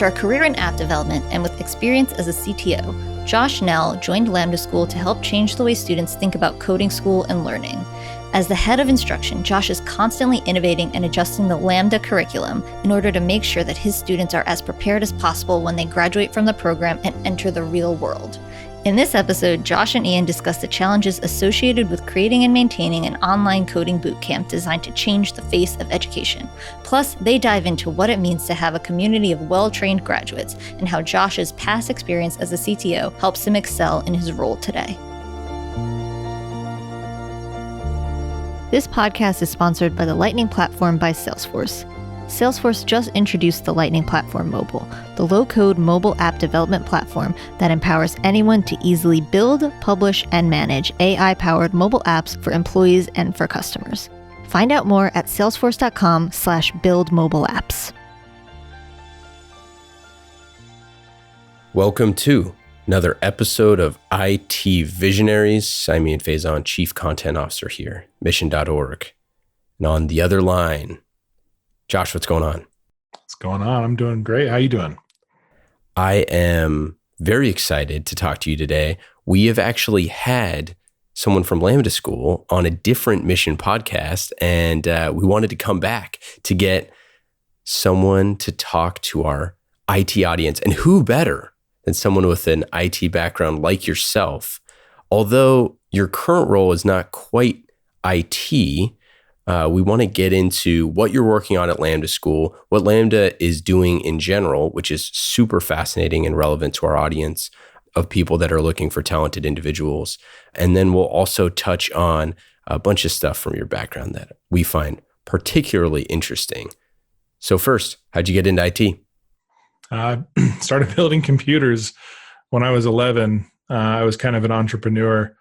After a career in app development and with experience as a CTO, Josh Nell joined Lambda School to help change the way students think about coding school and learning. As the head of instruction, Josh is constantly innovating and adjusting the Lambda curriculum in order to make sure that his students are as prepared as possible when they graduate from the program and enter the real world. In this episode, Josh and Ian discuss the challenges associated with creating and maintaining an online coding bootcamp designed to change the face of education. Plus, they dive into what it means to have a community of well-trained graduates and how Josh's past experience as a CTO helps him excel in his role today. This podcast is sponsored by the Lightning Platform by Salesforce. Salesforce just introduced the Lightning Platform Mobile, the low-code mobile app development platform that empowers anyone to easily build, publish, and manage AI-powered mobile apps for employees and for customers. Find out more at salesforce.com/buildmobileapps. Welcome to another episode of IT Visionaries. I'm Ian Faison, Chief Content Officer here, mission.org. And on the other line, Josh, what's going on? What's going on? I'm doing great. How you doing? I am very excited to talk to you today. We have actually had someone from Lambda School on a different mission podcast, and we wanted to come back to get someone to talk to our IT audience. And who better than someone with an IT background like yourself? Although your current role is not quite IT, we want to get into what you're working on at Lambda School, what Lambda is doing in general, which is super fascinating and relevant to our audience of people that are looking for talented individuals. And then we'll also touch on a bunch of stuff from your background that we find particularly interesting. So first, how'd you get into IT? I started building computers when I was 11. I was kind of an entrepreneur,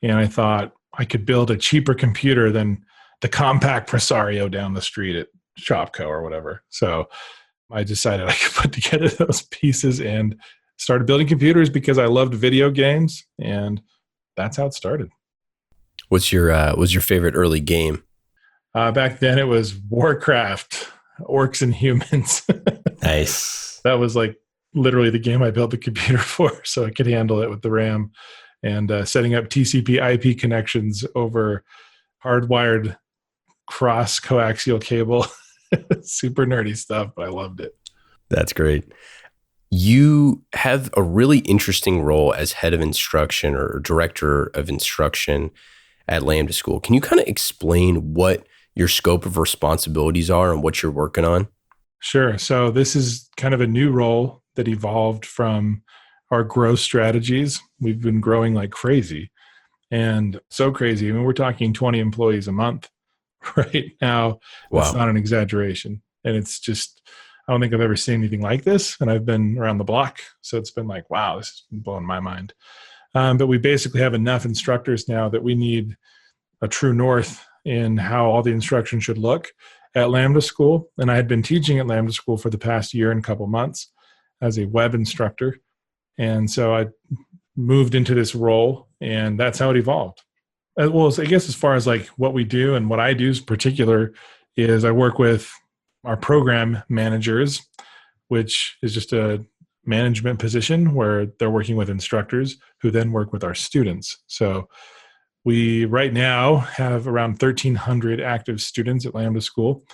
and I thought I could build a cheaper computer than the compact Presario down the street at Shopco or whatever. So I decided I could put together those pieces and started building computers because I loved video games, and that's how it started. Was your favorite early game? Back then it was Warcraft, Orcs and Humans. Nice. That was like literally the game I built the computer for, so I could handle it with the RAM and setting up TCP IP connections over hardwired cross coaxial cable. Super nerdy stuff, but I loved it. That's great. You have a really interesting role as head of instruction or director of instruction at Lambda School. Can you kind of explain what your scope of responsibilities are and what you're working on? Sure. So this is kind of a new role that evolved from our growth strategies. We've been growing like crazy, and so crazy. I mean, we're talking 20 employees a month right now. Wow. That's not an exaggeration. And it's just, I don't think I've ever seen anything like this. And I've been around the block. So it's been like, wow, this has been blowing my mind. But we basically have enough instructors now that we need a true north in how all the instruction should look at Lambda School. And I had been teaching at Lambda School for the past year and a couple months as a web instructor. And so I moved into this role, and that's how it evolved. Well, I guess as far as like what we do and what I do in particular is I work with our program managers, which is just a management position where they're working with instructors who then work with our students. So we right now have around 1,300 active students at Lambda School,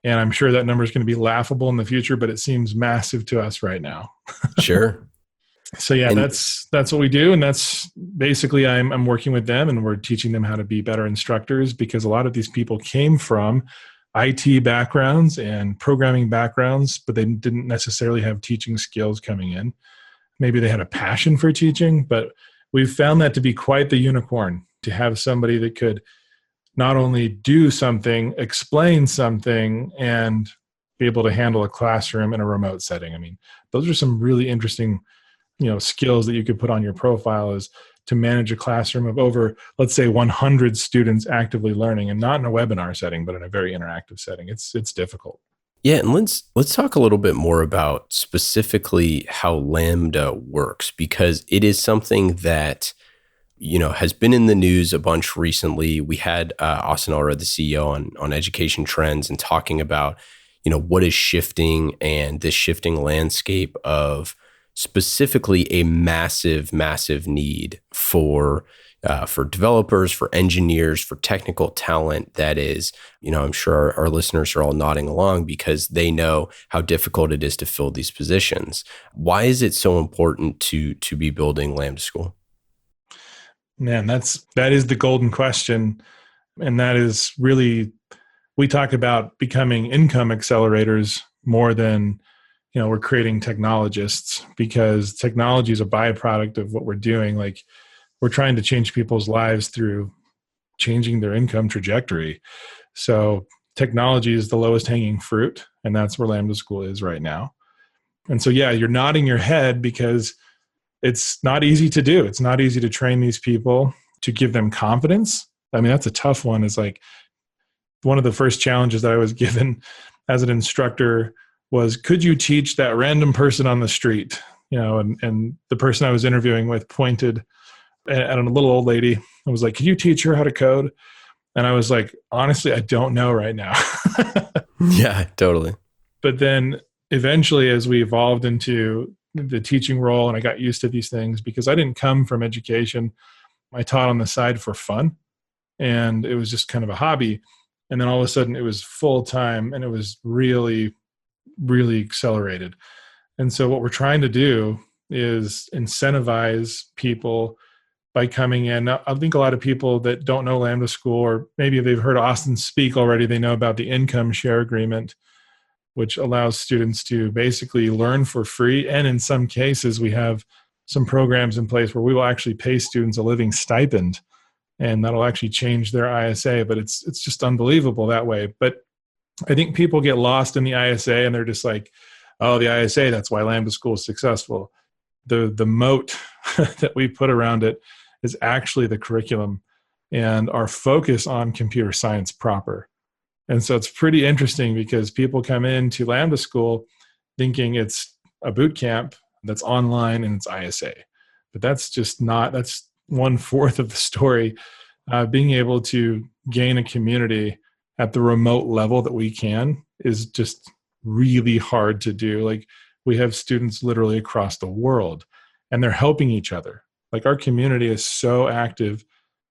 and I'm sure that number is going to be laughable in the future, but it seems massive to us right now. Sure. So yeah, that's what we do, and that's basically I'm working with them, and we're teaching them how to be better instructors, because a lot of these people came from IT backgrounds and programming backgrounds, but they didn't necessarily have teaching skills coming in. Maybe they had a passion for teaching, but we've found that to be quite the unicorn, to have somebody that could not only do something, explain something, and be able to handle a classroom in a remote setting. I mean, those are some really interesting skills that you could put on your profile, is to manage a classroom of over, let's say, 100 students actively learning, and not in a webinar setting, but in a very interactive setting. It's difficult. Yeah, and let's talk a little bit more about specifically how Lambda works, because it is something that has been in the news a bunch recently. We had Austin Allred, the CEO, on Education Trends, and talking about what is shifting and this shifting landscape of specifically a massive, massive need for developers, for engineers, for technical talent that is, I'm sure our listeners are all nodding along because they know how difficult it is to fill these positions. Why is it so important to be building Lambda School? Man, that is the golden question. And that is really, we talk about becoming income accelerators more than, we're creating technologists, because technology is a byproduct of what we're doing. Like, we're trying to change people's lives through changing their income trajectory. So technology is the lowest hanging fruit, and that's where Lambda School is right now. And so, yeah, you're nodding your head because it's not easy to do. It's not easy to train these people, to give them confidence. I mean, that's a tough one. Is like one of the first challenges that I was given as an instructor was, could you teach that random person on the street? And the person I was interviewing with pointed at a little old lady. I was like, could you teach her how to code? And I was like, honestly, I don't know right now. Yeah, totally. But then eventually, as we evolved into the teaching role and I got used to these things, because I didn't come from education, I taught on the side for fun. And it was just kind of a hobby. And then all of a sudden it was full time, and it was really, really accelerated. And so what we're trying to do is incentivize people by coming in. Now, I think a lot of people that don't know Lambda School, or maybe they've heard Austin speak already, they know about the income share agreement, which allows students to basically learn for free. And in some cases, we have some programs in place where we will actually pay students a living stipend, and that'll actually change their ISA. But it's just unbelievable that way. But I think people get lost in the ISA, and they're just like, oh, the ISA, that's why Lambda School is successful. The moat that we put around it is actually the curriculum and our focus on computer science proper. And so it's pretty interesting because people come into Lambda School thinking it's a boot camp that's online and it's ISA. But that's just not, that's 1/4 of the story. Being able to gain a community at the remote level that we can is just really hard to do. Like, we have students literally across the world, and they're helping each other. Like, our community is so active,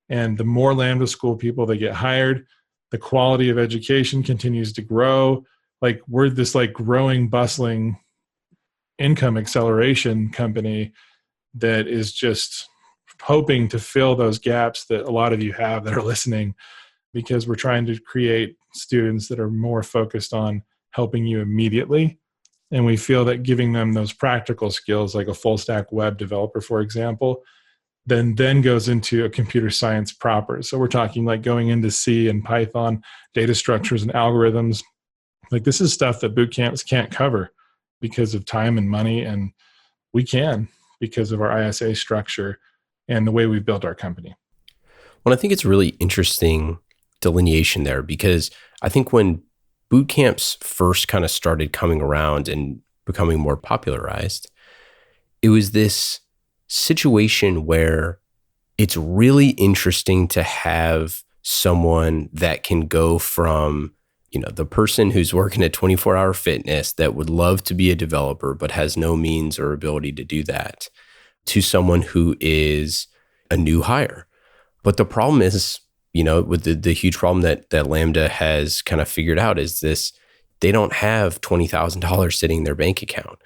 and the more Lambda School people that get hired, the quality of education continues to grow. Like, we're this like growing, bustling income acceleration company that is just hoping to fill those gaps that a lot of you have that are listening, because we're trying to create students that are more focused on helping you immediately. And we feel that giving them those practical skills, like a full stack web developer, for example, then goes into a computer science proper. So we're talking like going into C and Python, data structures and algorithms. Like, this is stuff that boot camps can't cover because of time and money. And we can, because of our ISA structure and the way we've built our company. Well, I think it's really interesting delineation there, because I think when boot camps first kind of started coming around and becoming more popularized, it was this situation where it's really interesting to have someone that can go from, the person who's working at 24-hour fitness that would love to be a developer but has no means or ability to do that, to someone who is a new hire. But the problem is, with the huge problem that Lambda has kind of figured out is this: they don't have $20,000 sitting in their bank account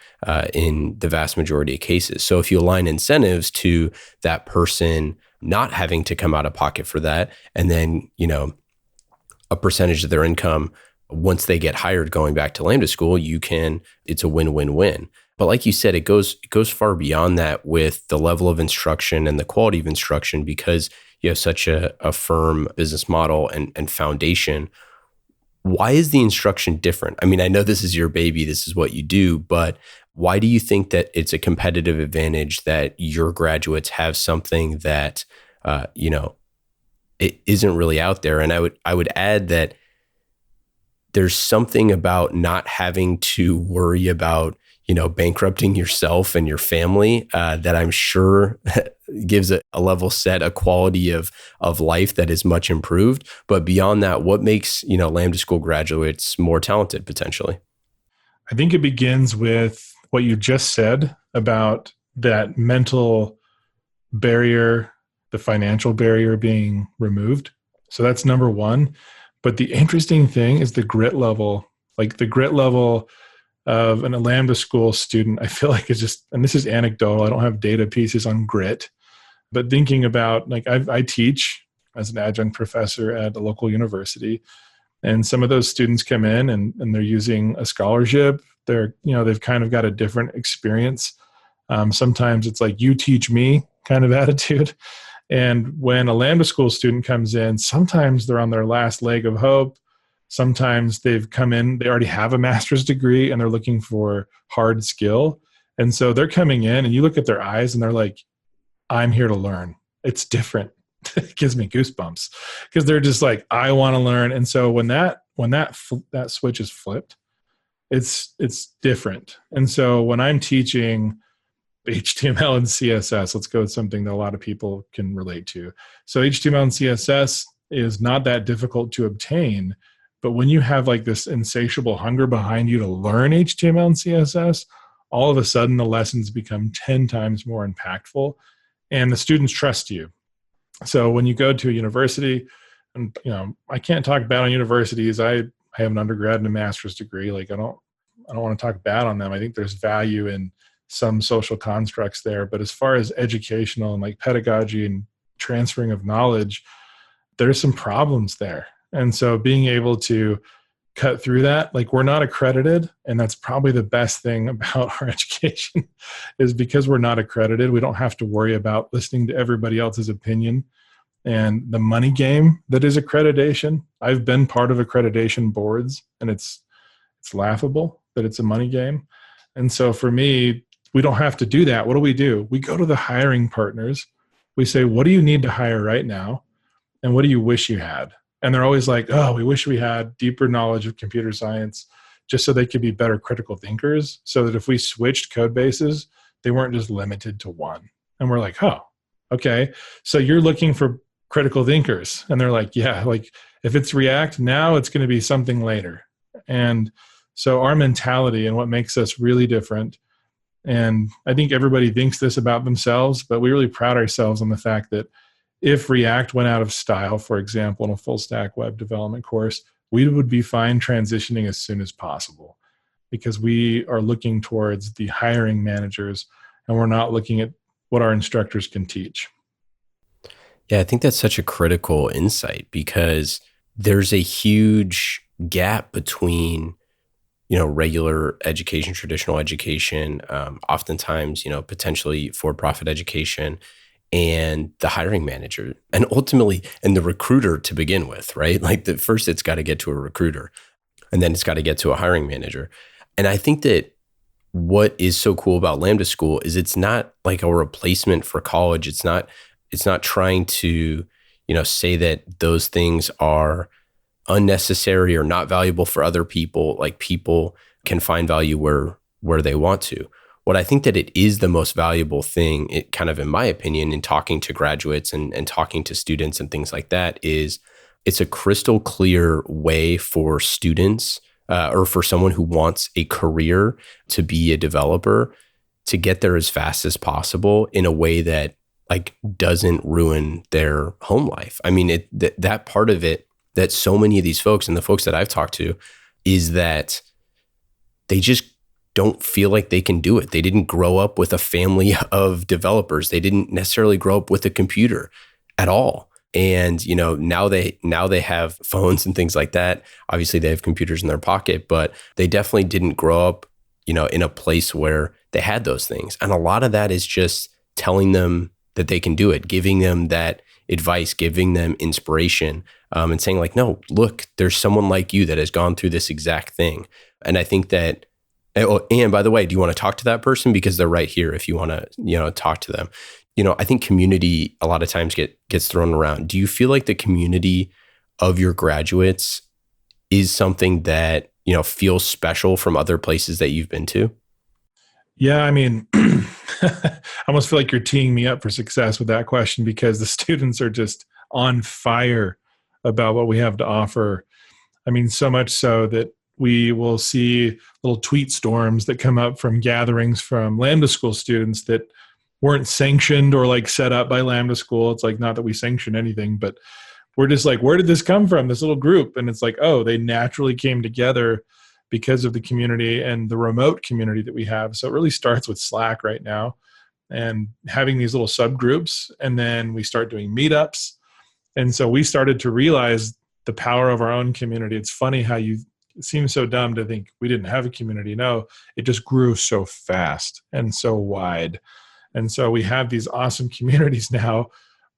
in the vast majority of cases. So if you align incentives to that person not having to come out of pocket for that, and then, a percentage of their income once they get hired going back to Lambda School, it's a win-win-win. But like you said, it goes far beyond that with the level of instruction and the quality of instruction, because you have such a firm business model and foundation. Why is the instruction different? I mean, I know this is your baby, this is what you do, but why do you think that it's a competitive advantage that your graduates have something that, it isn't really out there? And I would add that there's something about not having to worry about, bankrupting yourself and your family, that I'm sure gives a level set, a quality of life that is much improved. But beyond that, what makes, Lambda School graduates more talented potentially? I think it begins with what you just said about that mental barrier, the financial barrier being removed. So that's number one. But the interesting thing is the grit level, like the grit level of an Lambda School student. I feel like it's just, and this is anecdotal, I don't have data pieces on grit, but thinking about, like, I teach as an adjunct professor at a local university, and some of those students come in and they're using a scholarship. They've kind of got a different experience. Sometimes it's like, you teach me kind of attitude. And when a Lambda School student comes in, sometimes they're on their last leg of hope. Sometimes they've come in, they already have a master's degree and they're looking for hard skill. And so they're coming in and you look at their eyes and they're like, I'm here to learn. It's different. It gives me goosebumps because they're just like, I want to learn. And so when that switch is flipped, it's different. And so when I'm teaching HTML and CSS, let's go with something that a lot of people can relate to. So HTML and CSS is not that difficult to obtain, but when you have like this insatiable hunger behind you to learn HTML and CSS, all of a sudden the lessons become 10 times more impactful and the students trust you. So when you go to a university, and I can't talk bad on universities. I have an undergrad and a master's degree. Like I don't want to talk bad on them. I think there's value in some social constructs there. But as far as educational and like pedagogy and transferring of knowledge, there's some problems there. And so being able to cut through that, like we're not accredited, and that's probably the best thing about our education is because we're not accredited, we don't have to worry about listening to everybody else's opinion and the money game that is accreditation. I've been part of accreditation boards and it's laughable that it's a money game. And so for me, we don't have to do that. What do? We go to the hiring partners. We say, what do you need to hire right now? And what do you wish you had? And they're always like, oh, we wish we had deeper knowledge of computer science just so they could be better critical thinkers, so that if we switched code bases, they weren't just limited to one. And we're like, oh, okay. So you're looking for critical thinkers. And they're like, yeah, like if it's React, now it's going to be something later. And so our mentality and what makes us really different, and I think everybody thinks this about themselves, but we really pride ourselves on the fact that if React went out of style, for example, in a full stack web development course, we would be fine transitioning as soon as possible because we are looking towards the hiring managers and we're not looking at what our instructors can teach. Yeah, I think that's such a critical insight because there's a huge gap between, regular education, traditional education, oftentimes, potentially for-profit education, and the hiring manager, and ultimately, and the recruiter to begin with, right? Like first it's got to get to a recruiter and then it's got to get to a hiring manager. And I think that what is so cool about Lambda School is it's not like a replacement for college. It's not trying to, say that those things are unnecessary or not valuable for other people. Like people can find value where they want to. What I think that it is the most valuable thing, it kind of in my opinion, in talking to graduates and talking to students and things like that, is it's a crystal clear way for students or for someone who wants a career to be a developer to get there as fast as possible in a way that like doesn't ruin their home life. I mean, that part of it that so many of these folks and the folks that I've talked to is that they just don't feel like they can do it. They didn't grow up with a family of developers. They didn't necessarily grow up with a computer at all. And, now they have phones and things like that. Obviously they have computers in their pocket, but they definitely didn't grow up, in a place where they had those things. And a lot of that is just telling them that they can do it, giving them that advice, giving them inspiration, and saying like, no, look, there's someone like you that has gone through this exact thing. And I think that, and by the way, do you want to talk to that person? Because they're right here if you want to, talk to them. I think community a lot of times gets thrown around. Do you feel like the community of your graduates is something that, feels special from other places that you've been to? Yeah, I mean, I almost feel like you're teeing me up for success with that question because the students are just on fire about what we have to offer. I mean, so much so that we will see little tweet storms that come up from gatherings from Lambda School students that weren't sanctioned or like set up by Lambda School. It's like not that we sanction anything, but we're just like, where did this come from? This little group. And it's like, oh, they naturally came together because of the community and the remote community that we have. So it really starts with Slack right now and having these little subgroups. And then we start doing meetups. And so we started to realize the power of our own community. It's funny how it seems so dumb to think we didn't have a community. No, it just grew so fast and so wide. And so we have these awesome communities now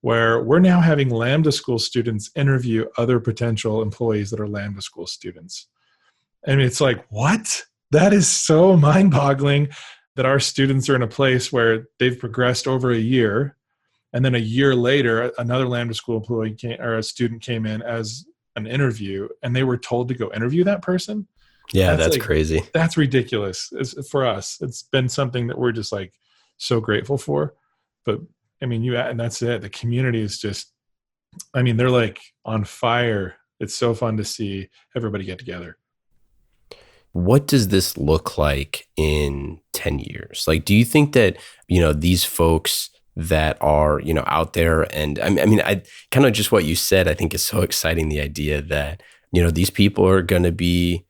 where we're now having Lambda School students interview other potential employees that are Lambda School students. I mean, it's like, what? That is so mind-boggling that our students are in a place where they've progressed over a year, and then a year later, another Lambda School employee or a student came in as an interview, and they were told to go interview that person. Yeah, that's crazy. That's ridiculous. For us, it's been something that we're just like so grateful for. But I mean, and that's it. The community is just, I mean, they're like on fire. It's so fun to see everybody get together. What does this look like in 10 years? Like, do you think that, these folks that are, out there, and I mean, I kind of just what you said, I think is so exciting. The idea that, these people are going to be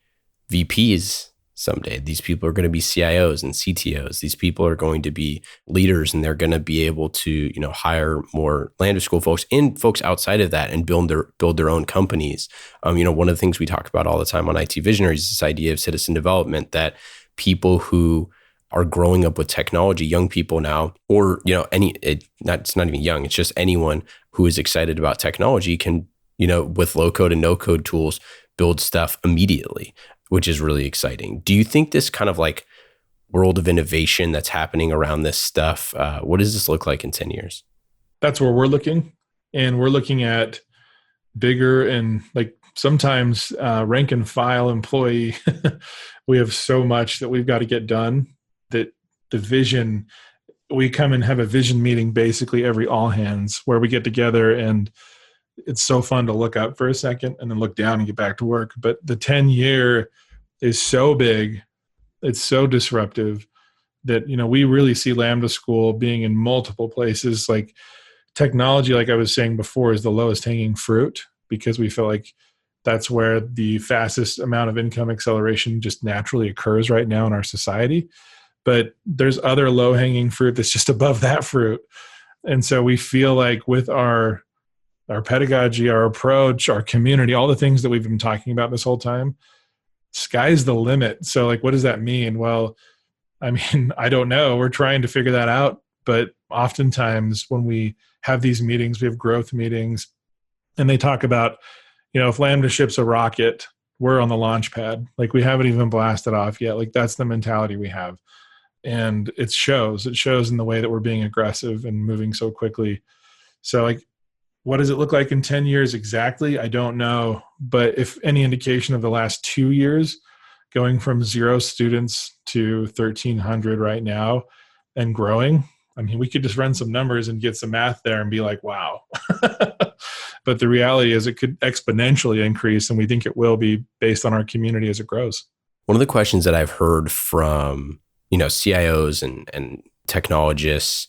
VPs someday. These people are going to be CIOs and CTOs. These people are going to be leaders, and they're going to be able to, hire more Lambda School folks and folks outside of that and build their own companies. One of the things we talk about all the time on IT Visionaries is this idea of citizen development, that people who are growing up with technology, young people now, or, it's not even young, it's just anyone who is excited about technology can, with low code and no code tools, build stuff immediately, which is really exciting. Do you think this kind of like world of innovation that's happening around this stuff, what does this look like in 10 years? That's where we're looking. And we're looking at bigger and like sometimes rank and file employee. We have so much that we've got to get done that the vision, we come and have a vision meeting basically every all hands where we get together, and it's so fun to look up for a second and then look down and get back to work. But the 10-year is so big, it's so disruptive that, we really see Lambda School being in multiple places. Like technology, like I was saying before, is the lowest hanging fruit because we feel like that's where the fastest amount of income acceleration just naturally occurs right now in our society. But there's other low hanging fruit that's just above that fruit. And so we feel like with our pedagogy, our approach, our community, all the things that we've been talking about this whole time, sky's the limit. So like, what does that mean? Well, I mean, I don't know. We're trying to figure that out. But oftentimes when we have these meetings, we have growth meetings, and they talk about, if Lambda ships a rocket, we're on the launch pad. Like we haven't even blasted off yet. Like that's the mentality we have. And it shows in the way that we're being aggressive and moving so quickly. So like, what does it look like in 10 years exactly? I don't know. But if any indication of the last 2 years, going from 0 students to 1,300 right now and growing, I mean, we could just run some numbers and get some math there and be like, wow. But the reality is it could exponentially increase, and we think it will be based on our community as it grows. One of the questions that I've heard from, CIOs and technologists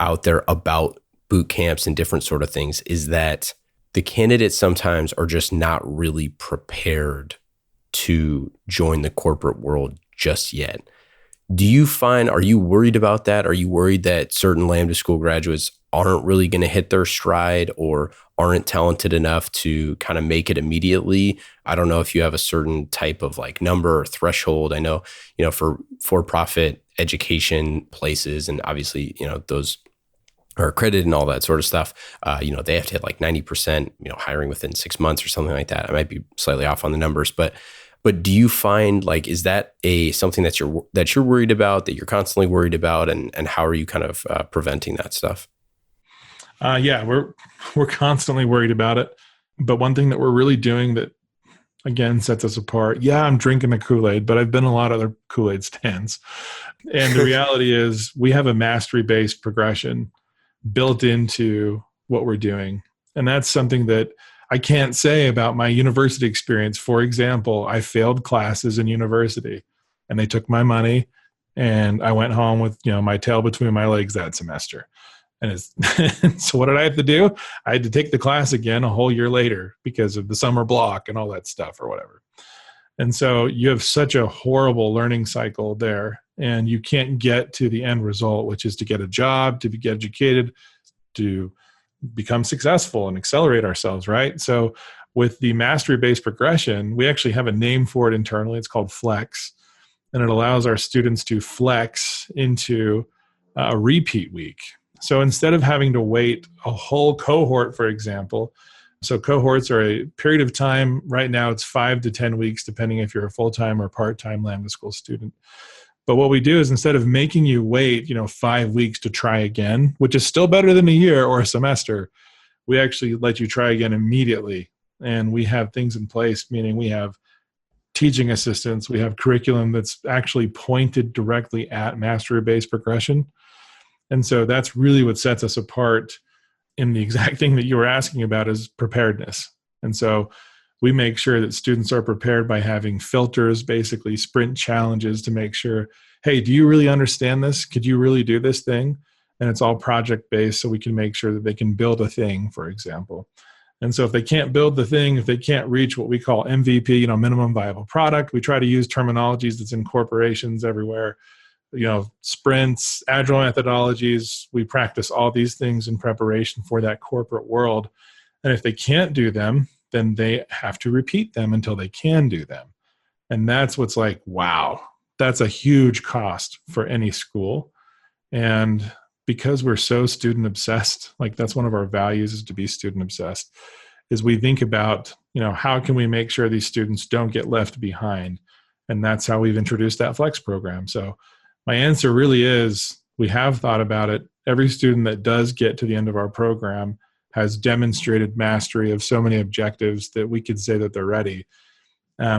out there about boot camps and different sort of things is that the candidates sometimes are just not really prepared to join the corporate world just yet. Are you worried about that? Are you worried that certain Lambda School graduates aren't really going to hit their stride or aren't talented enough to kind of make it immediately? I don't know if you have a certain type of like number or threshold. I know, for-profit education places, and obviously, those are accredited and all that sort of stuff. They have to hit like 90%, hiring within 6 months or something like that. I might be slightly off on the numbers, but do you find like, is that something that you're worried about, that you're constantly worried about, and how are you kind of preventing that stuff? Yeah, we're constantly worried about it. But one thing that we're really doing that again, sets us apart. Yeah, I'm drinking the Kool-Aid, but I've been in a lot of other Kool-Aid stands. And the reality is we have a mastery-based progression built into what we're doing. And that's something that I can't say about my university experience. For example, I failed classes in university and they took my money and I went home with, my tail between my legs that semester. And so what did I have to do? I had to take the class again a whole year later because of the summer block and all that stuff or whatever. And so you have such a horrible learning cycle there, and you can't get to the end result, which is to get a job, to get educated, to become successful and accelerate ourselves, right? So with the mastery-based progression, we actually have a name for it internally. It's called Flex, and it allows our students to flex into a repeat week. So instead of having to wait a whole cohort, for example, so cohorts are a period of time. Right now, it's 5 to 10 weeks, depending if you're a full-time or part-time Lambda School student. But what we do is instead of making you wait, 5 weeks to try again, which is still better than a year or a semester, we actually let you try again immediately. And we have things in place, meaning we have teaching assistants, we have curriculum that's actually pointed directly at mastery-based progression. And so that's really what sets us apart in the exact thing that you were asking about is preparedness. And so we make sure that students are prepared by having filters, basically sprint challenges to make sure, hey, do you really understand this? Could you really do this thing? And it's all project-based, so we can make sure that they can build a thing, for example. And so if they can't build the thing, if they can't reach what we call MVP, minimum viable product, we try to use terminologies that's in corporations everywhere. Sprints, agile methodologies, we practice all these things in preparation for that corporate world. And if they can't do them, then they have to repeat them until they can do them. And that's what's like, wow, that's a huge cost for any school. And because we're so student obsessed, like that's one of our values is to be student obsessed, is we think about, how can we make sure these students don't get left behind? And that's how we've introduced that Flex program. So my answer really is we have thought about it. Every student that does get to the end of our program has demonstrated mastery of so many objectives that we could say that they're ready.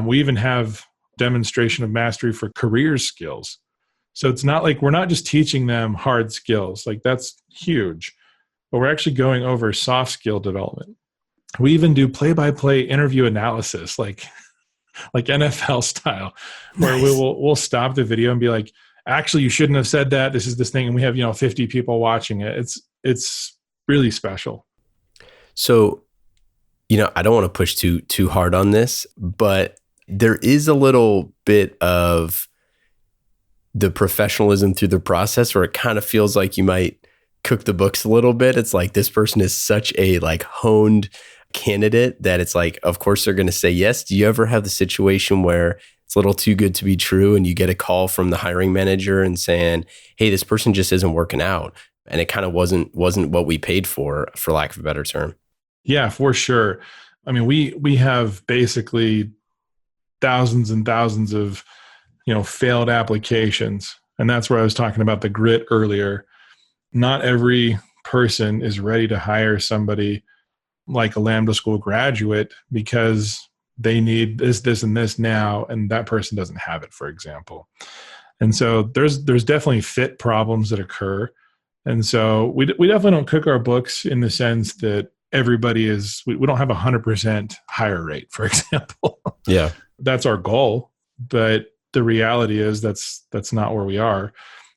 We even have demonstration of mastery for career skills. So it's not like we're not just teaching them hard skills, like that's huge, but we're actually going over soft skill development. We even do play-by-play interview analysis, like NFL style, where Nice. we'll stop the video and be like, actually, you shouldn't have said that. This is this thing. And we have, 50 people watching it. It's really special. So, I don't want to push too hard on this, but there is a little bit of the professionalism through the process where it kind of feels like you might cook the books a little bit. It's like this person is such a honed candidate that it's like, of course they're going to say yes. Do you ever have the situation where it's a little too good to be true and you get a call from the hiring manager and saying, hey, this person just isn't working out, and it kind of wasn't what we paid for lack of a better term? Yeah, for sure. I mean, we have basically thousands and thousands of, failed applications. And that's where I was talking about the grit earlier. Not every person is ready to hire somebody like a Lambda School graduate because they need this, and this now, and that person doesn't have it, for example. And so there's definitely fit problems that occur. And so we definitely don't cook our books in the sense that everybody is, we don't have 100% hire rate, for example. Yeah. That's our goal. But the reality is that's not where we are.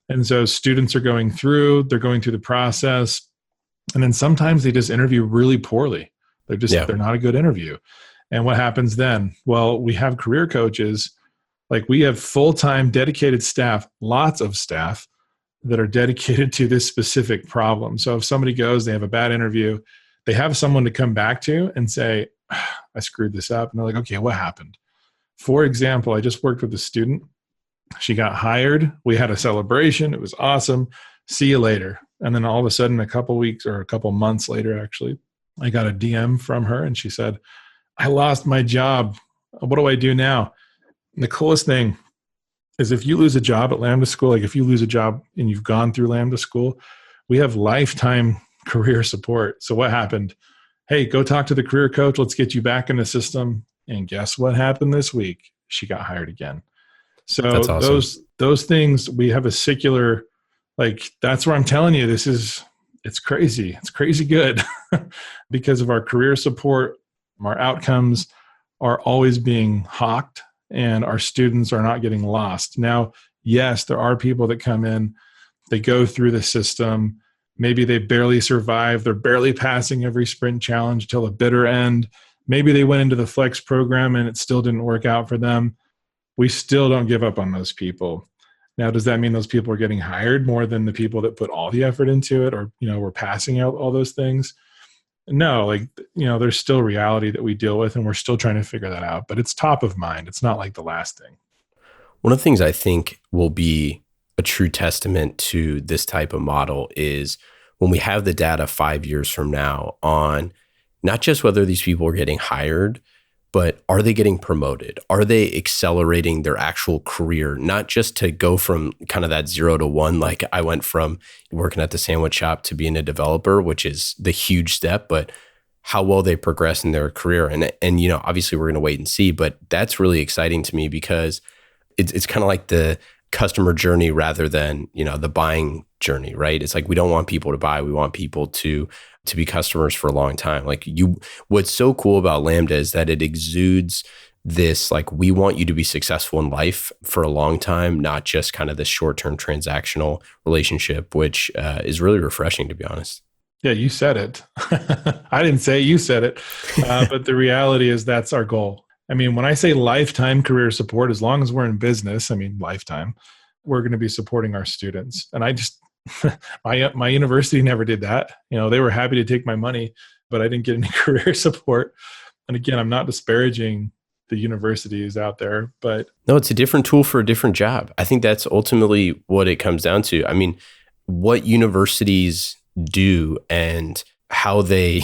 And so students are going through the process. And then sometimes they just interview really poorly. They're not a good interview. And what happens then? Well, we have career coaches, like we have full-time dedicated staff, lots of staff that are dedicated to this specific problem. So if somebody goes, they have a bad interview, they have someone to come back to and say, I screwed this up. And they're like, okay, what happened? For example, I just worked with a student. She got hired. We had a celebration. It was awesome. See you later. And then all of a sudden, a couple weeks or a couple months later, actually, I got a DM from her and she said, I lost my job. What do I do now? And the coolest thing is if you lose a job at Lambda School, like if you lose a job and you've gone through Lambda School, we have lifetime career support. So what happened? Hey, go talk to the career coach. Let's get you back in the system. And guess what happened this week? She got hired again. So That's awesome. those things, we have a secular, like, that's where I'm telling you, it's crazy. It's crazy good because of our career support. Our outcomes are always being hawked and our students are not getting lost. Now, yes, there are people that come in, they go through the system. Maybe they barely survive. They're barely passing every sprint challenge till the bitter end. Maybe they went into the flex program and it still didn't work out for them. We still don't give up on those people. Now, does that mean those people are getting hired more than the people that put all the effort into it, or, we're passing out all those things? No, there's still reality that we deal with and we're still trying to figure that out, but it's top of mind. It's not like the last thing. One of the things I think will be a true testament to this type of model is when we have the data 5 years from now on not just whether these people are getting hired, but are they getting promoted? Are they accelerating their actual career? Not just to go from kind of that 0 to 1, like I went from working at the sandwich shop to being a developer, which is the huge step, but how well they progress in their career. And obviously we're going to wait and see, but that's really exciting to me because it's kind of like the customer journey rather than, the buying journey, right? It's like, we don't want people to buy. We want people to be customers for a long time. What's so cool about Lambda is that it exudes this, like, we want you to be successful in life for a long time, not just kind of this short-term transactional relationship, which is really refreshing, to be honest. Yeah, you said it. I didn't say it, you said it. But the reality is that's our goal. I mean, when I say lifetime career support, as long as we're in business, lifetime, we're going to be supporting our students. And I just, my university never did that. They were happy to take my money, but I didn't get any career support. And again, I'm not disparaging the universities out there, but no, it's a different tool for a different job. I think that's ultimately what it comes down to. I mean, what universities do and how they,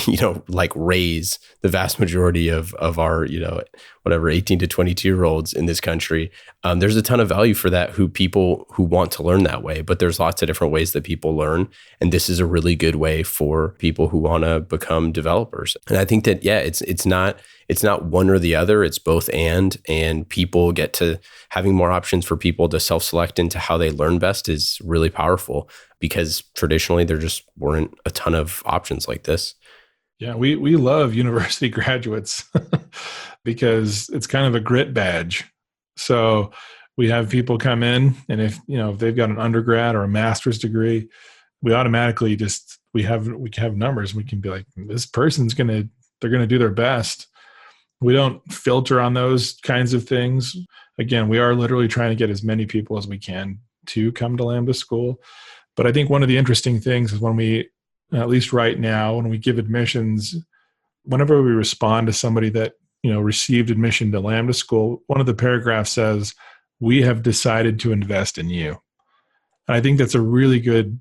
raise the vast majority of our, 18 to 22-year-olds in this country. There's a ton of value for that, people who want to learn that way, but there's lots of different ways that people learn. And this is a really good way for people who want to become developers. And I think that, it's not one or the other, it's both and people get to having more options for people to self-select into how they learn best is really powerful because traditionally there just weren't a ton of options like this. Yeah, we love university graduates because it's kind of a grit badge. So we have people come in and if they've got an undergrad or a master's degree, we automatically we have numbers. We can be like, this person's they're going to do their best. We don't filter on those kinds of things. Again, we are literally trying to get as many people as we can to come to Lambda School. But I think one of the interesting things is when we, at least right now, when we give admissions, whenever we respond to somebody that, received admission to Lambda School, one of the paragraphs says, "We have decided to invest in you." And I think that's a really good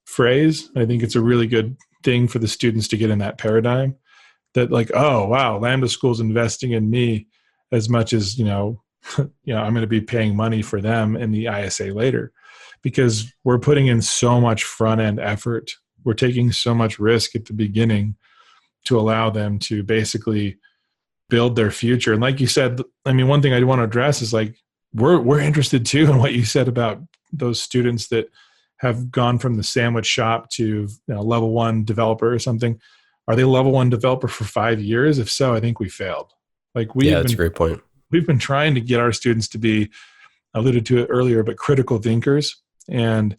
phrase. I think it's a really good thing for the students to get in that paradigm that like, oh, wow, Lambda School's investing in me as much as, I'm going to be paying money for them in the ISA later because we're putting in so much front-end effort. We're taking so much risk at the beginning to allow them to basically build their future. And like you said, one thing I want to address is like, we're interested too in what you said about those students that have gone from the sandwich shop to level 1 developer or something. Are they level 1 developer for 5 years? If so, I think we failed. That's a great point. We've been trying to get our students to be, I alluded to it earlier, but critical thinkers and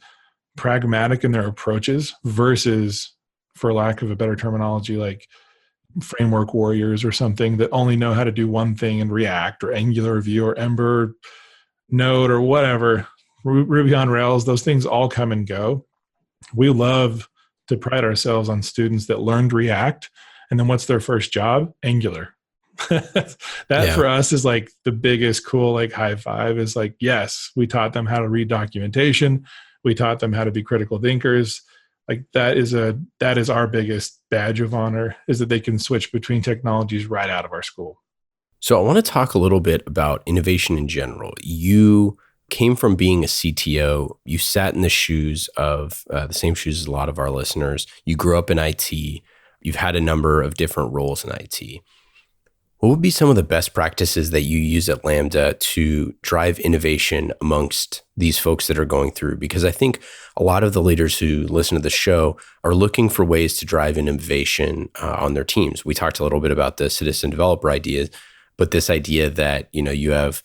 pragmatic in their approaches versus, for lack of a better terminology, like framework warriors or something that only know how to do one thing in React or Angular Vue or Ember, Node or whatever, Ruby on Rails. Those things all come and go. We love to pride ourselves on students that learned React and then what's their first job? Angular. For us is like the biggest cool high five is like, yes, we taught them how to read documentation. We taught them how to be critical thinkers. That is our biggest badge of honor is that they can switch between technologies right out of our school. So I want to talk a little bit about innovation in general. You came from being a CTO. You sat in the shoes of the same shoes as a lot of our listeners. You grew up in IT. You've had a number of different roles in IT. What would be some of the best practices that you use at Lambda to drive innovation amongst these folks that are going through? Because I think a lot of the leaders who listen to the show are looking for ways to drive innovation on their teams. We talked a little bit about the citizen developer idea, but this idea that, you have,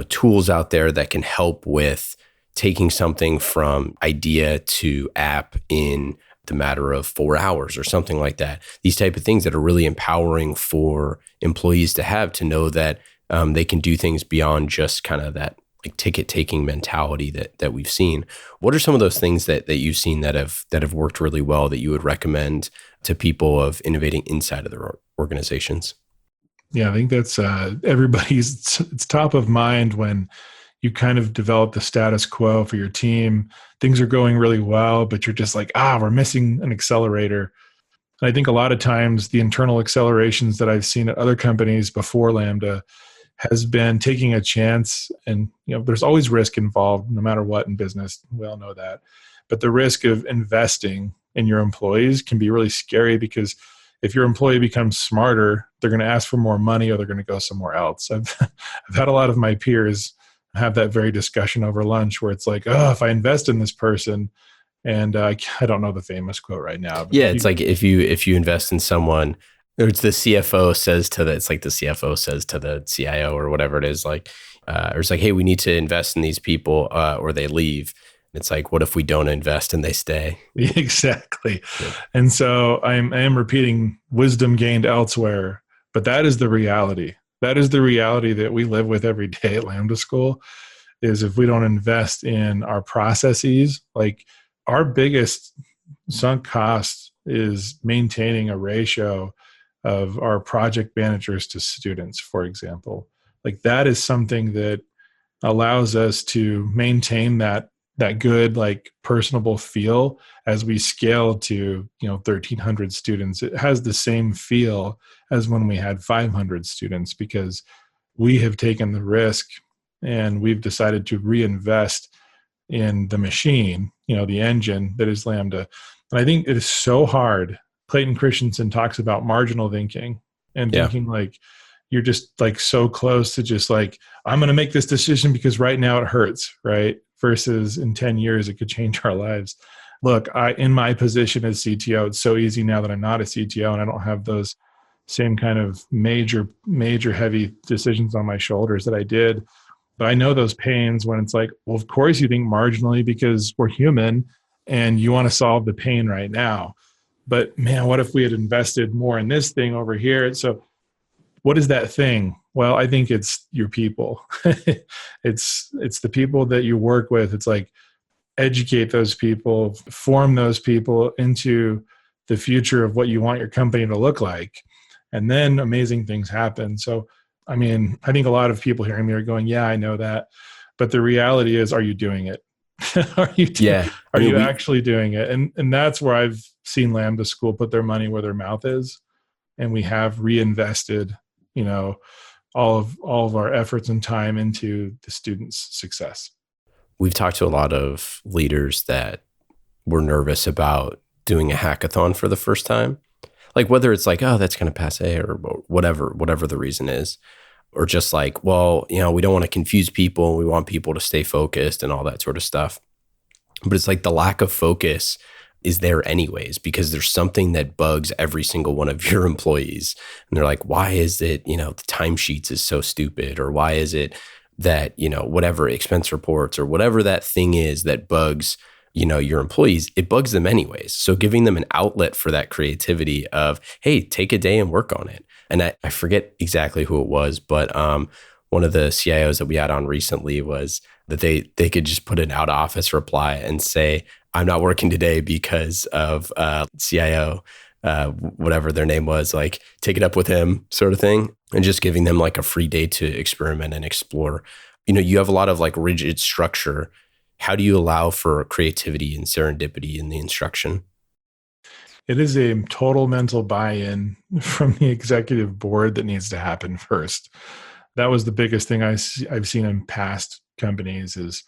tools out there that can help with taking something from idea to app in the matter of 4 hours or something like that. These type of things that are really empowering for employees to have, to know that they can do things beyond just kind of that like ticket taking mentality that we've seen. What are some of those things that you've seen that have worked really well that you would recommend to people of innovating inside of their organizations? Yeah, I think that's everybody's, it's top of mind when you kind of develop the status quo for your team. Things are going really well, but you're just like, we're missing an accelerator. And I think a lot of times the internal accelerations that I've seen at other companies before Lambda has been taking a chance. And there's always risk involved no matter what in business. We all know that. But the risk of investing in your employees can be really scary, because if your employee becomes smarter, they're going to ask for more money or they're going to go somewhere else. I've had a lot of my peers have that very discussion over lunch where it's like, if I invest in this person, and I don't know the famous quote right now. But it's like if you invest in someone, or it's the CFO says to the CIO or whatever it is, like, or it's like, hey, we need to invest in these people or they leave. It's like, what if we don't invest and they stay? Exactly. Yeah. And so I am repeating wisdom gained elsewhere, but that is the reality. That is the reality that we live with every day at Lambda School, is if we don't invest in our processes, like our biggest sunk cost is maintaining a ratio of our project managers to students, for example. Like that is something that allows us to maintain that good, like personable feel as we scale to 1,300 students. It has the same feel as when we had 500 students, because we have taken the risk and we've decided to reinvest in the machine, the engine that is Lambda. And I think it is so hard. Clayton Christensen talks about marginal thinking and thinking like you're just like so close to just like, I'm going to make this decision because right now it hurts, right? Versus in 10 years, it could change our lives. Look, in my position as CTO, it's so easy now that I'm not a CTO and I don't have those same kind of major heavy decisions on my shoulders that I did. But I know those pains when it's like, well, of course you think marginally because we're human and you want to solve the pain right now. But man, what if we had invested more in this thing over here? So what is that thing? Well, I think it's your people. It's the people that you work with. It's like educate those people, form those people into the future of what you want your company to look like. And then amazing things happen. So, I mean, I think a lot of people hearing me are going, yeah, I know that. But the reality is, are you doing it? Are you actually doing it? And that's where I've seen Lambda School put their money where their mouth is. And we have reinvested, all of our efforts and time into the students' success. We've talked to a lot of leaders that were nervous about doing a hackathon for the first time. Like whether it's like, that's going to passe or whatever the reason is, or just like, well, we don't want to confuse people. We want people to stay focused and all that sort of stuff. But it's like the lack of focus is there anyways, because there's something that bugs every single one of your employees. And they're like, why is it, the timesheets is so stupid? Or why is it that, whatever expense reports or whatever that thing is that bugs, your employees, it bugs them anyways. So giving them an outlet for that creativity of, hey, take a day and work on it. And I forget exactly who it was, but one of the CIOs that we had on recently was that they could just put an out of office reply and say, I'm not working today because of CIO, whatever their name was, like take it up with him sort of thing. And just giving them like a free day to experiment and explore. You have a lot of like rigid structure. How do you allow for creativity and serendipity in the instruction? It is a total mental buy-in from the executive board that needs to happen first. That was the biggest thing I've seen in past companies is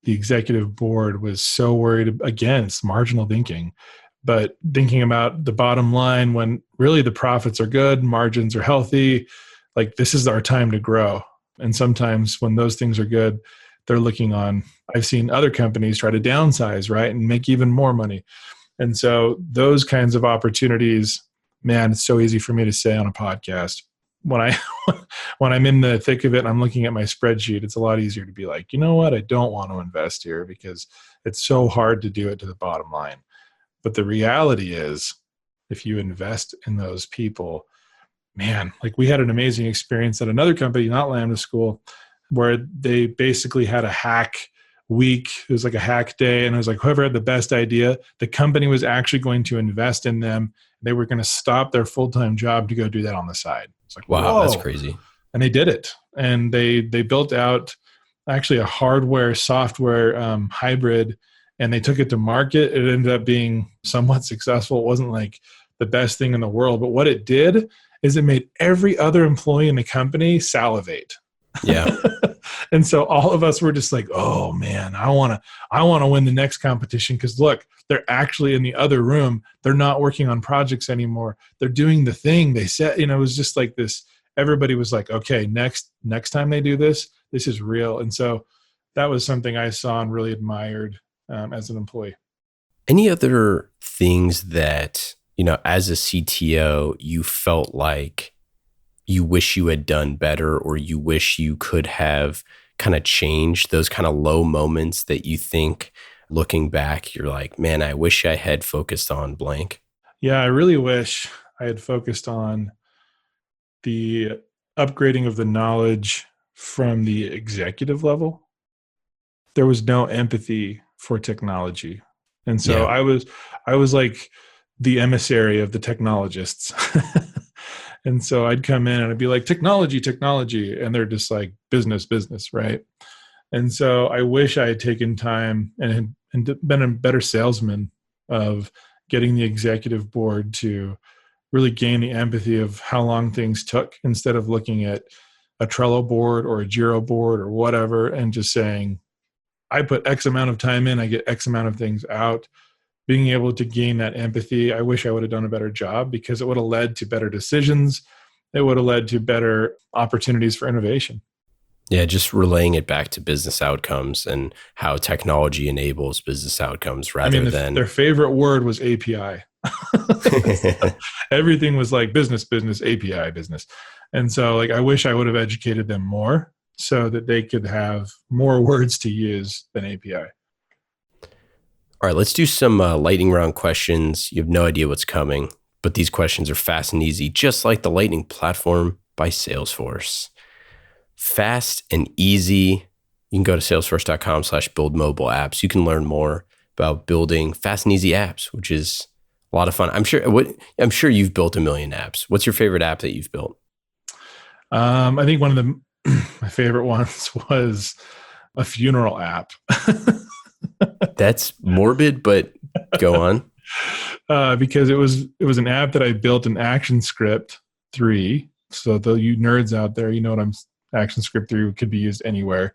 the executive board was so worried against marginal thinking, but thinking about the bottom line when really the profits are good, margins are healthy, like, this is our time to grow. And sometimes when those things are good, they're looking on. I've seen other companies try to downsize, right, and make even more money. And so those kinds of opportunities, man, it's so easy for me to say on a podcast. When I'm in the thick of it and I'm looking at my spreadsheet, it's a lot easier to be like, you know what, I don't want to invest here because it's so hard to do it to the bottom line. But the reality is, if you invest in those people, man, like we had an amazing experience at another company, not Lambda School, where they basically had a hack week. It was like a hack day. And it was like, whoever had the best idea, the company was actually going to invest in them. They were going to stop their full-time job to go do that on the side. It's like, wow, whoa. that's crazy. And they did it. And they built out actually a hardware software hybrid, and they took it to market. It ended up being somewhat successful. It wasn't like the best thing in the world, but what it did is it made every other employee in the company salivate. Yeah. And so all of us were just like, oh man, I want to win the next competition, because look, they're actually in the other room. They're not working on projects anymore. They're doing the thing they said. It was just like this. Everybody was like, okay, next time they do this, this is real. And so that was something I saw and really admired as an employee. Any other things that, as a CTO, you felt like you wish you had done better, or you wish you could have kind of changed, those kind of low moments that you think, looking back, you're like, man, I wish I had focused on blank? Yeah, I really wish I had focused on the upgrading of the knowledge from the executive level. There was no empathy for technology. And so Yeah. I was like the emissary of the technologists. And so I'd come in and I'd be like, technology. And they're just like, business, right? And so I wish I had taken time and been a better salesman of getting the executive board to really gain the empathy of how long things took, instead of looking at a Trello board or a Jira board or whatever and just saying, I put X amount of time in, I get X amount of things out. Being able to gain that empathy, I wish I would have done a better job, because it would have led to better decisions. It would have led to better opportunities for innovation. Yeah, just relaying it back to business outcomes and how technology enables business outcomes rather than... Their favorite word was API. Everything was like business, API, business. And so I wish I would have educated them more so that they could have more words to use than API. All right, let's do some lightning round questions. You have no idea what's coming, but these questions are fast and easy, just like the Lightning platform by Salesforce. Fast and easy. You can go to salesforce.com/build mobile apps. You can learn more about building fast and easy apps, which is a lot of fun. I'm sure you've built a million apps. What's your favorite app that you've built? I think one of my favorite ones was a funeral app. That's morbid, but go on. Because it was an app that I built in ActionScript 3. So you nerds out there, you know what ActionScript 3 could be used anywhere.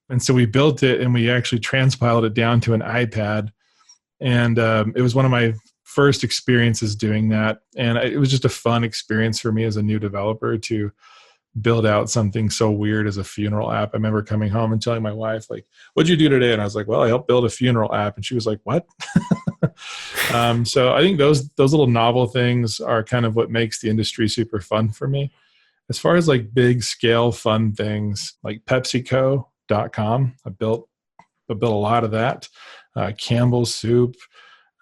And so we built it and we actually transpiled it down to an iPad. And it was one of my first experiences doing that. And it was just a fun experience for me as a new developer to build out something so weird as a funeral app. I remember coming home and telling my wife, like, what'd you do today? And I was like, well, I helped build a funeral app. And she was like, what? So I think those little novel things are kind of what makes the industry super fun for me. As far as like big scale fun things, like PepsiCo.com, I built a lot of that. Campbell's Soup,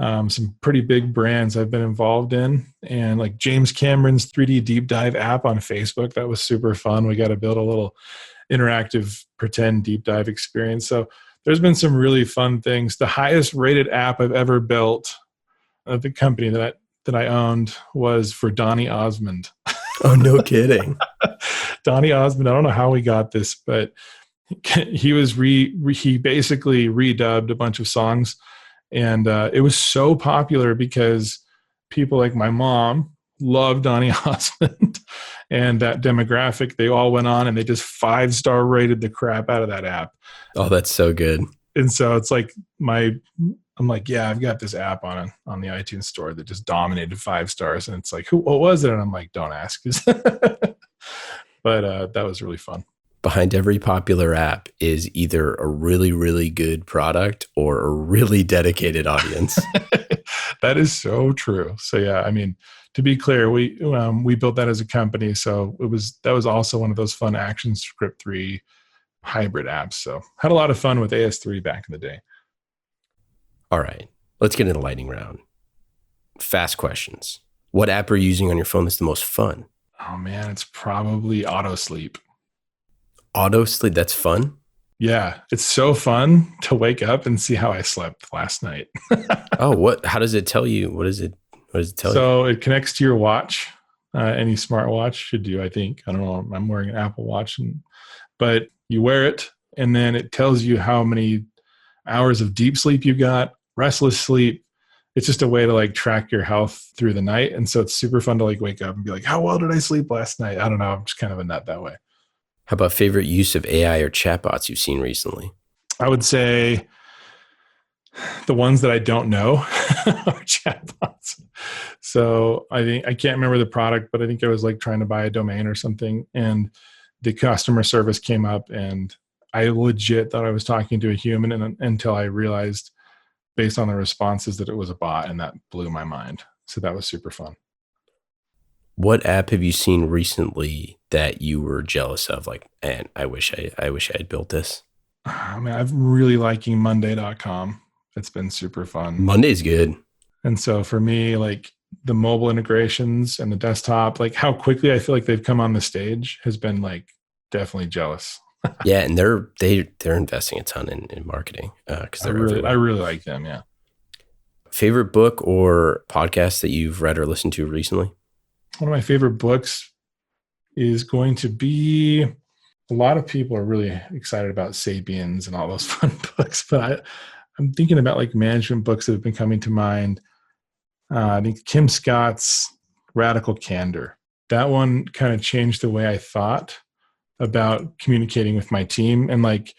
some pretty big brands I've been involved in, and like James Cameron's 3D deep dive app on Facebook. That was super fun. We got to build a little interactive pretend deep dive experience. So there's been some really fun things. The highest rated app I've ever built of the company that I owned was for Donny Osmond. Oh, no kidding. Donny Osmond, I don't know how we got this, but he was he basically redubbed a bunch of songs. And it was so popular because people like my mom loved Donny Osmond, and that demographic, they all went on and they just 5-star rated the crap out of that app. Oh, that's so good. And so it's like I'm like, yeah, I've got this app on the iTunes store that just dominated 5 stars. And it's like, what was it? And I'm like, don't ask. But that was really fun. Behind every popular app is either a really, really good product or a really dedicated audience. That is so true. So yeah, I mean, to be clear, we built that as a company. So that was also one of those fun ActionScript 3 hybrid apps. So had a lot of fun with AS3 back in the day. All right, let's get into the lightning round. Fast questions. What app are you using on your phone that's the most fun? Oh man, it's probably AutoSleep. AutoSleep, that's fun? Yeah, it's so fun to wake up and see how I slept last night. Oh, how does it tell you? What does it tell you? So it connects to your watch. Any smartwatch should do, I think. I don't know. I'm wearing an Apple Watch, but you wear it and then it tells you how many hours of deep sleep you got, restless sleep. It's just a way to like track your health through the night. And so it's super fun to like wake up and be like, how well did I sleep last night? I don't know. I'm just kind of a nut that way. How about favorite use of AI or chatbots you've seen recently? I would say the ones that I don't know are chatbots. So I can't remember the product, but I think I was like trying to buy a domain or something, and the customer service came up, and I legit thought I was talking to a human, until I realized, based on the responses, that it was a bot, and that blew my mind. So that was super fun. What app have you seen recently that you were jealous of? Like, man, I wish I had built this. I mean, I'm really liking Monday.com. It's been super fun. Monday's good. And so for me, like the mobile integrations and the desktop, like how quickly I feel like they've come on the stage has been like definitely jealous. Yeah, and they're investing a ton in marketing because I really like them. Yeah. Favorite book or podcast that you've read or listened to recently? One of my favorite books is going to be, a lot of people are really excited about Sapiens and all those fun books, but I'm thinking about like management books that have been coming to mind. I think Kim Scott's Radical Candor. That one kind of changed the way I thought about communicating with my team, and like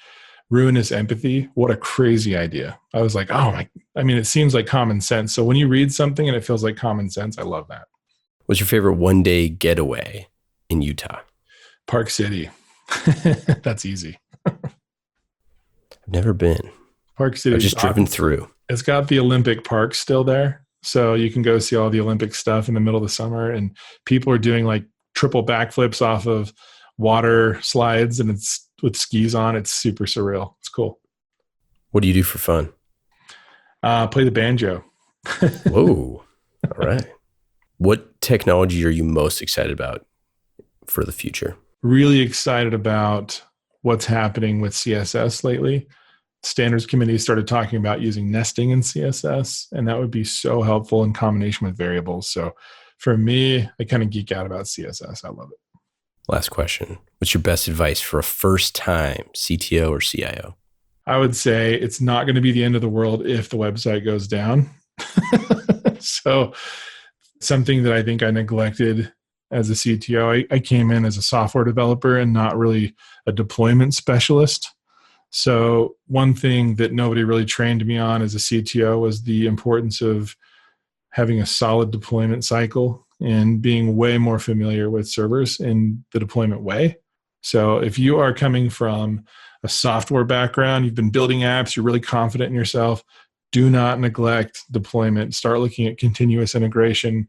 ruinous empathy. What a crazy idea. I was like, it seems like common sense. So when you read something and it feels like common sense, I love that. What's your favorite one-day getaway in Utah? Park City. That's easy. I've never been. Park City. I've just driven through. It's got the Olympic Park still there. So you can go see all the Olympic stuff in the middle of the summer, and people are doing like triple backflips off of water slides, and it's with skis on. It's super surreal. It's cool. What do you do for fun? Play the banjo. Whoa. All right. What technology are you most excited about for the future? Really excited about what's happening with CSS lately. Standards committee started talking about using nesting in CSS, and that would be so helpful in combination with variables. So for me, I kind of geek out about CSS. I love it. Last question. What's your best advice for a first-time CTO or CIO? I would say it's not going to be the end of the world if the website goes down. So something that I think I neglected as a CTO, I came in as a software developer and not really a deployment specialist. So one thing that nobody really trained me on as a CTO was the importance of having a solid deployment cycle and being way more familiar with servers in the deployment way. So if you are coming from a software background, you've been building apps, you're really confident in yourself, do not neglect deployment. Start looking at continuous integration.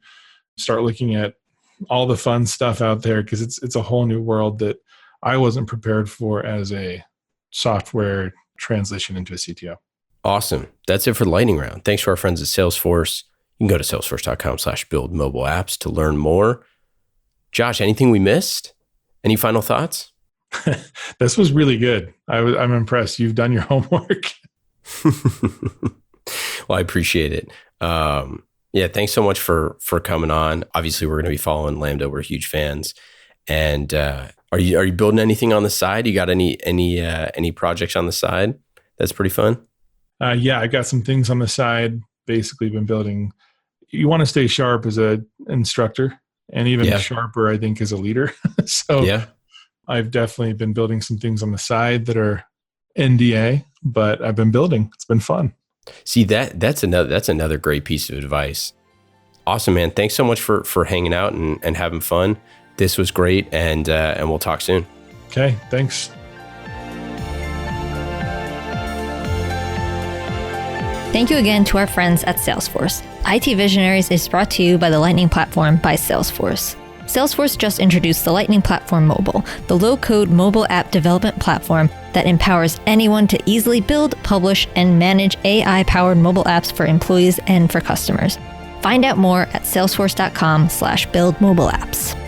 Start looking at all the fun stuff out there, because it's a whole new world that I wasn't prepared for as a software transition into a CTO. Awesome. That's it for the lightning round. Thanks to our friends at Salesforce. You can go to salesforce.com/build mobile apps to learn more. Josh, anything we missed? Any final thoughts? This was really good. I'm impressed. You've done your homework. Well, I appreciate it. Yeah, thanks so much for coming on. Obviously, we're going to be following Lambda. We're huge fans. And are you building anything on the side? You got any projects on the side? That's pretty fun. Yeah, I got some things on the side. Basically, been building. You want to stay sharp as an instructor, and even sharper, I think, as a leader. So yeah, I've definitely been building some things on the side that are NDA, but I've been building. It's been fun. See, that's another great piece of advice. Awesome, man. Thanks so much for hanging out and having fun. This was great, and we'll talk soon. Okay, thanks. Thank you again to our friends at Salesforce. IT Visionaries is brought to you by the Lightning Platform by Salesforce. Salesforce just introduced the Lightning Platform Mobile, the low-code mobile app development platform that empowers anyone to easily build, publish, and manage AI-powered mobile apps for employees and for customers. Find out more at salesforce.com/buildmobileapps.